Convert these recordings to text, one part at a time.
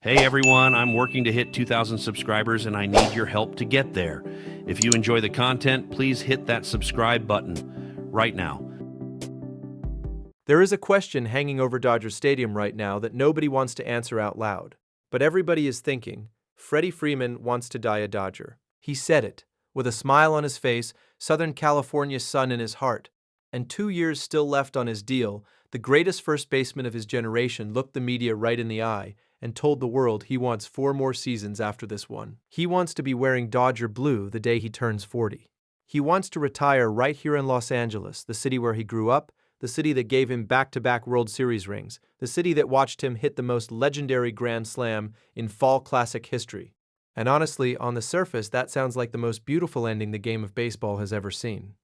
Hey everyone, I'm working to hit 2,000 subscribers and I need your help to get there. If you enjoy the content, please hit that subscribe button right now. There is a question hanging over Dodger Stadium right now that nobody wants to answer out loud. But everybody is thinking, Freddie Freeman wants to die a Dodger. He said it, with a smile on his face, Southern California's sun in his heart. And 2 years still left on his deal, the greatest first baseman of his generation looked the media right in the eye and told the world he wants 4 more seasons after this one. He wants to be wearing Dodger blue the day he turns 40. He wants to retire right here in Los Angeles, the city where he grew up, the city that gave him back-to-back World Series rings, the city that watched him hit the most legendary Grand Slam in Fall Classic history. And honestly, on the surface, that sounds like the most beautiful ending the game of baseball has ever seen.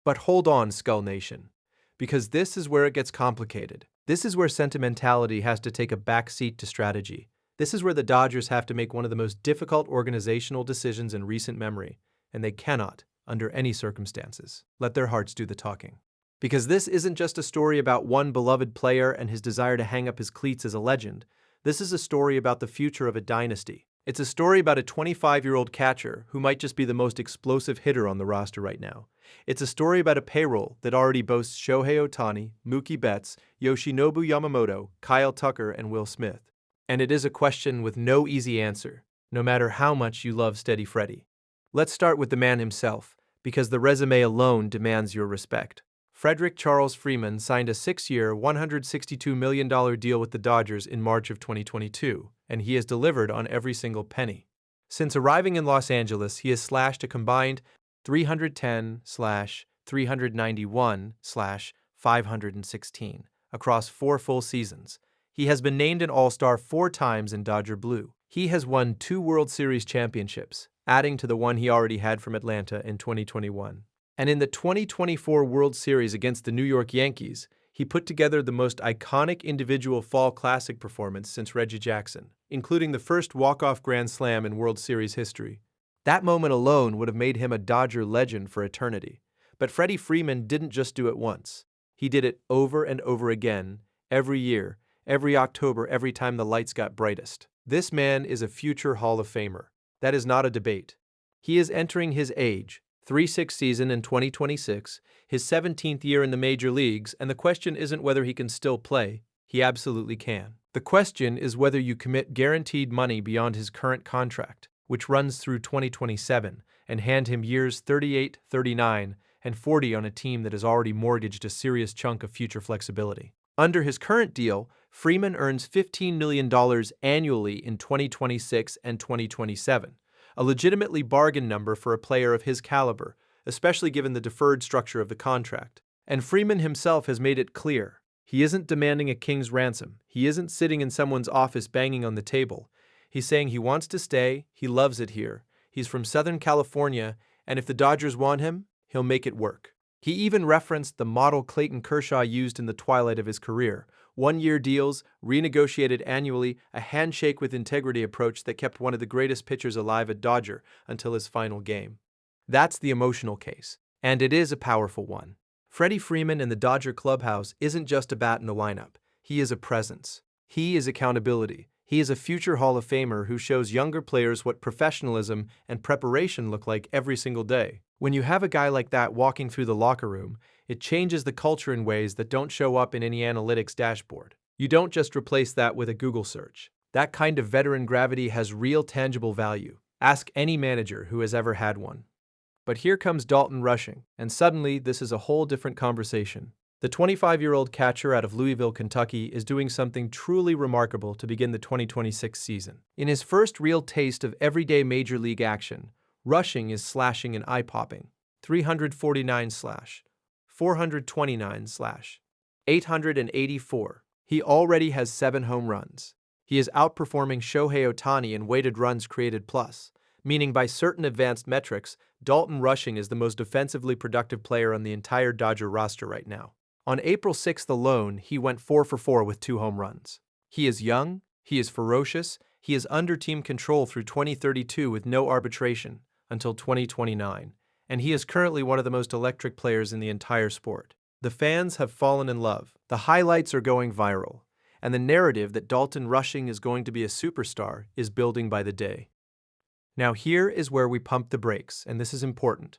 But hold on, Skull Nation, because this is where it gets complicated. This is where sentimentality has to take a back seat to strategy. This is where the Dodgers have to make one of the most difficult organizational decisions in recent memory, and they cannot, under any circumstances, let their hearts do the talking. Because this isn't just a story about one beloved player and his desire to hang up his cleats as a legend. This is a story about the future of a dynasty. It's a story about a 25-year-old catcher who might just be the most explosive hitter on the roster right now. It's a story about a payroll that already boasts Shohei Ohtani, Mookie Betts, Yoshinobu Yamamoto, Kyle Tucker, and Will Smith. And it is a question with no easy answer, no matter how much you love Steady Freddie. Let's start with the man himself, because the resume alone demands your respect. Frederick Charles Freeman signed a 6-year, $162 million deal with the Dodgers in March of 2022, and he has delivered on every single penny. Since arriving in Los Angeles, he has slashed a combined 310/391/516 across 4 full seasons. He has been named an All-Star 4 times in Dodger blue. He has won 2 World Series championships, adding to the one he already had from Atlanta in 2021. And in the 2024 World Series against the New York Yankees, he put together the most iconic individual Fall Classic performance since Reggie Jackson, including the first walk-off Grand Slam in World Series history. That moment alone would have made him a Dodger legend for eternity. But Freddie Freeman didn't just do it once. He did it over and over again, every year, every October, every time the lights got brightest. This man is a future Hall of Famer. That is not a debate. He is entering his age, 3-6 season in 2026, his 17th year in the major leagues, and the question isn't whether he can still play. He absolutely can. The question is whether you commit guaranteed money beyond his current contract, which runs through 2027, and hand him years 38, 39, and 40 on a team that has already mortgaged a serious chunk of future flexibility. Under his current deal, Freeman earns $15 million annually in 2026 and 2027. A legitimately bargain number for a player of his caliber, especially given the deferred structure of the contract. And Freeman himself has made it clear. He isn't demanding a king's ransom. He isn't sitting in someone's office banging on the table. He's saying he wants to stay, he loves it here. He's from Southern California, and if the Dodgers want him, he'll make it work. He even referenced the model Clayton Kershaw used in the twilight of his career. 1-year deals, renegotiated annually, a handshake with integrity approach that kept one of the greatest pitchers alive at Dodger until his final game. That's the emotional case, and it is a powerful one. Freddie Freeman in the Dodger clubhouse isn't just a bat in the lineup. He is a presence. He is accountability. He is a future Hall of Famer who shows younger players what professionalism and preparation look like every single day. When you have a guy like that walking through the locker room, it changes the culture in ways that don't show up in any analytics dashboard. You don't just replace that with a Google search. That kind of veteran gravity has real tangible value. Ask any manager who has ever had one. But here comes Dalton Rushing, and suddenly this is a whole different conversation. The 25-year-old catcher out of Louisville, Kentucky is doing something truly remarkable to begin the 2026 season. In his first real taste of everyday major league action, Rushing is slashing an eye-popping 349/429/884. He already has 7 home runs. He is outperforming Shohei Ohtani in weighted runs created plus, meaning by certain advanced metrics, Dalton Rushing is the most defensively productive player on the entire Dodger roster right now. On April 6th alone, he went 4 for 4 with 2 home runs. He is young, he is ferocious, he is under team control through 2032 with no arbitration until 2029, and he is currently one of the most electric players in the entire sport. The fans have fallen in love. The highlights are going viral, and the narrative that Dalton Rushing is going to be a superstar is building by the day. Now here is where we pump the brakes, and this is important.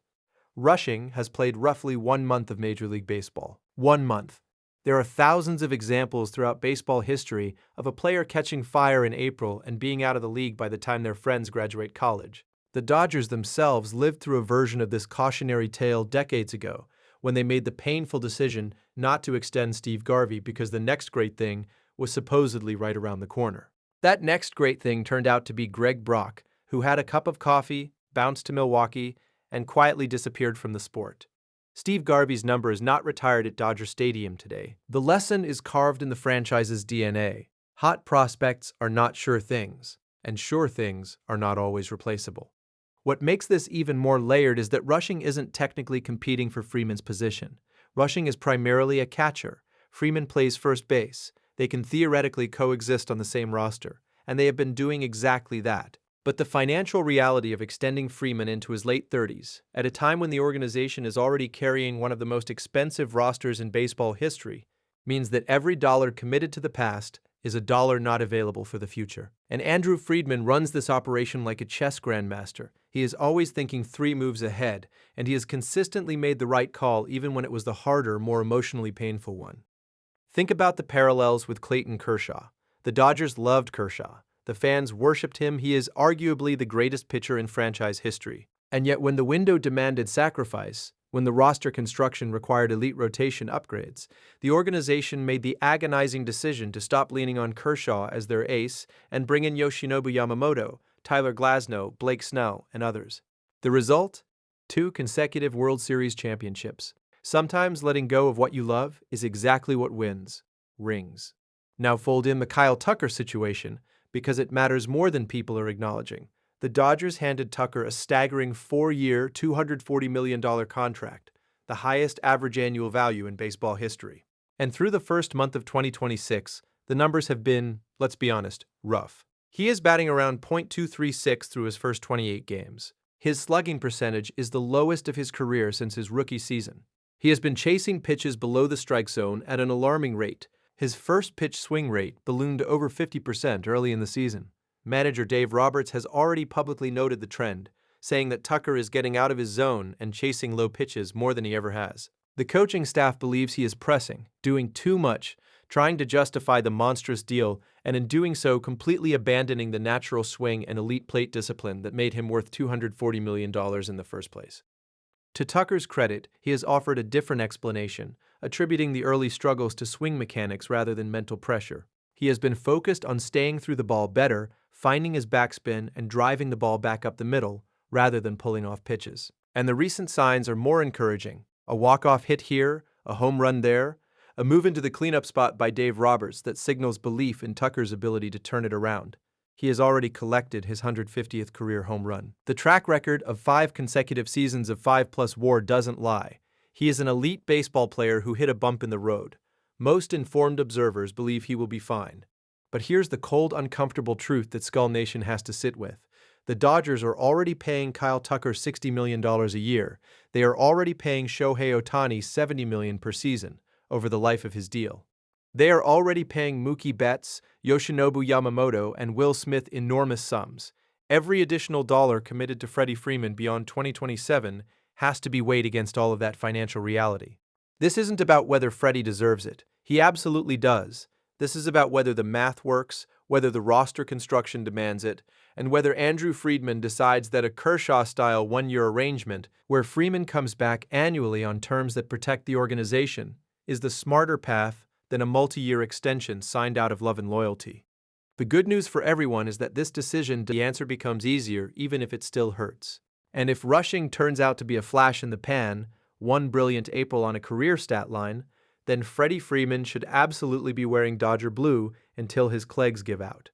Rushing has played roughly 1 month of Major League Baseball. 1 month. There are thousands of examples throughout baseball history of a player catching fire in April and being out of the league by the time their friends graduate college. The Dodgers themselves lived through a version of this cautionary tale decades ago, when they made the painful decision not to extend Steve Garvey because the next great thing was supposedly right around the corner. That next great thing turned out to be Greg Brock, who had a cup of coffee, bounced to Milwaukee, and quietly disappeared from the sport. Steve Garvey's number is not retired at Dodger Stadium today. The lesson is carved in the franchise's DNA. Hot prospects are not sure things, and sure things are not always replaceable. What makes this even more layered is that Rushing isn't technically competing for Freeman's position. Rushing is primarily a catcher. Freeman plays first base. They can theoretically coexist on the same roster, and they have been doing exactly that. But the financial reality of extending Freeman into his late 30s, at a time when the organization is already carrying one of the most expensive rosters in baseball history, means that every dollar committed to the past is a dollar not available for the future. And Andrew Friedman runs this operation like a chess grandmaster. He is always thinking 3 moves ahead, and he has consistently made the right call even when it was the harder, more emotionally painful one. Think about the parallels with Clayton Kershaw. The Dodgers loved Kershaw. The fans worshipped him. He is arguably the greatest pitcher in franchise history. And yet when the window demanded sacrifice, when the roster construction required elite rotation upgrades, the organization made the agonizing decision to stop leaning on Kershaw as their ace and bring in Yoshinobu Yamamoto, Tyler Glasnow, Blake Snell, and others. The result? 2 consecutive World Series championships. Sometimes letting go of what you love is exactly what wins rings. Now fold in the Kyle Tucker situation, because it matters more than people are acknowledging. The Dodgers handed Tucker a staggering 4-year, $240 million contract, the highest average annual value in baseball history. And through the first month of 2026, the numbers have been, let's be honest, rough. He is batting around .236 through his first 28 games. His slugging percentage is the lowest of his career since his rookie season. He has been chasing pitches below the strike zone at an alarming rate. His first pitch swing rate ballooned to over 50% early in the season. Manager Dave Roberts has already publicly noted the trend, saying that Tucker is getting out of his zone and chasing low pitches more than he ever has. The coaching staff believes he is pressing, doing too much, trying to justify the monstrous deal, and in doing so completely abandoning the natural swing and elite plate discipline that made him worth $240 million in the first place. To Tucker's credit, he has offered a different explanation, attributing the early struggles to swing mechanics rather than mental pressure. He has been focused on staying through the ball better, finding his backspin, and driving the ball back up the middle, rather than pulling off pitches. And the recent signs are more encouraging. A walk-off hit here, a home run there, a move into the cleanup spot by Dave Roberts that signals belief in Tucker's ability to turn it around. He has already collected his 150th career home run. The track record of 5 consecutive seasons of 5+ WAR doesn't lie. He is an elite baseball player who hit a bump in the road. Most informed observers believe he will be fine. But here's the cold, uncomfortable truth that Skull Nation has to sit with. The Dodgers are already paying Kyle Tucker $60 million a year. They are already paying Shohei Ohtani $70 million per season over the life of his deal. They are already paying Mookie Betts, Yoshinobu Yamamoto, and Will Smith enormous sums. Every additional dollar committed to Freddie Freeman beyond 2027 has to be weighed against all of that financial reality. This isn't about whether Freddie deserves it. He absolutely does. This is about whether the math works, whether the roster construction demands it, and whether Andrew Friedman decides that a Kershaw-style 1-year arrangement, where Freeman comes back annually on terms that protect the organization, is the smarter path than a multi-year extension signed out of love and loyalty. The good news for everyone is that this decision, the answer becomes easier even if it still hurts. And if Rushing turns out to be a flash in the pan, one brilliant April on a career stat line, then Freddie Freeman should absolutely be wearing Dodger blue until his clegs give out.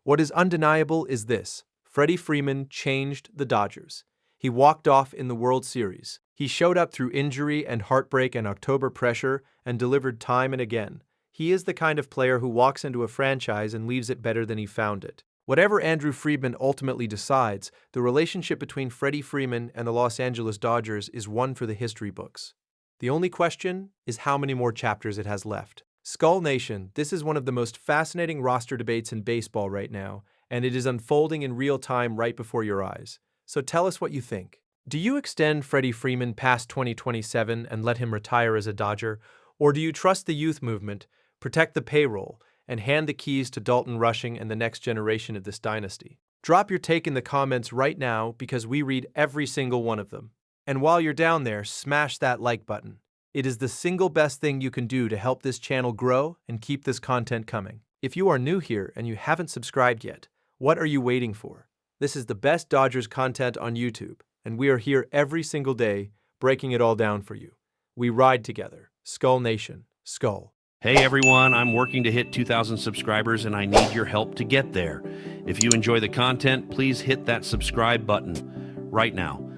What is undeniable is this: Freddie Freeman changed the Dodgers. He walked off in the World Series. He showed up through injury and heartbreak and October pressure and delivered time and again. He is the kind of player who walks into a franchise and leaves it better than he found it. Whatever Andrew Friedman ultimately decides, the relationship between Freddie Freeman and the Los Angeles Dodgers is one for the history books. The only question is how many more chapters it has left. Skull Nation, this is one of the most fascinating roster debates in baseball right now, and it is unfolding in real time right before your eyes. So tell us what you think. Do you extend Freddie Freeman past 2027 and let him retire as a Dodger? Or do you trust the youth movement, protect the payroll, and hand the keys to Dalton Rushing and the next generation of this dynasty? Drop your take in the comments right now because we read every single one of them. And while you're down there, smash that like button. It is the single best thing you can do to help this channel grow and keep this content coming. If you are new here and you haven't subscribed yet, what are you waiting for? This is the best Dodgers content on YouTube, and we are here every single day breaking it all down for you. We ride together. Skull Nation. Skull. Hey everyone, I'm working to hit 2,000 subscribers and I need your help to get there. If you enjoy the content, please hit that subscribe button right now.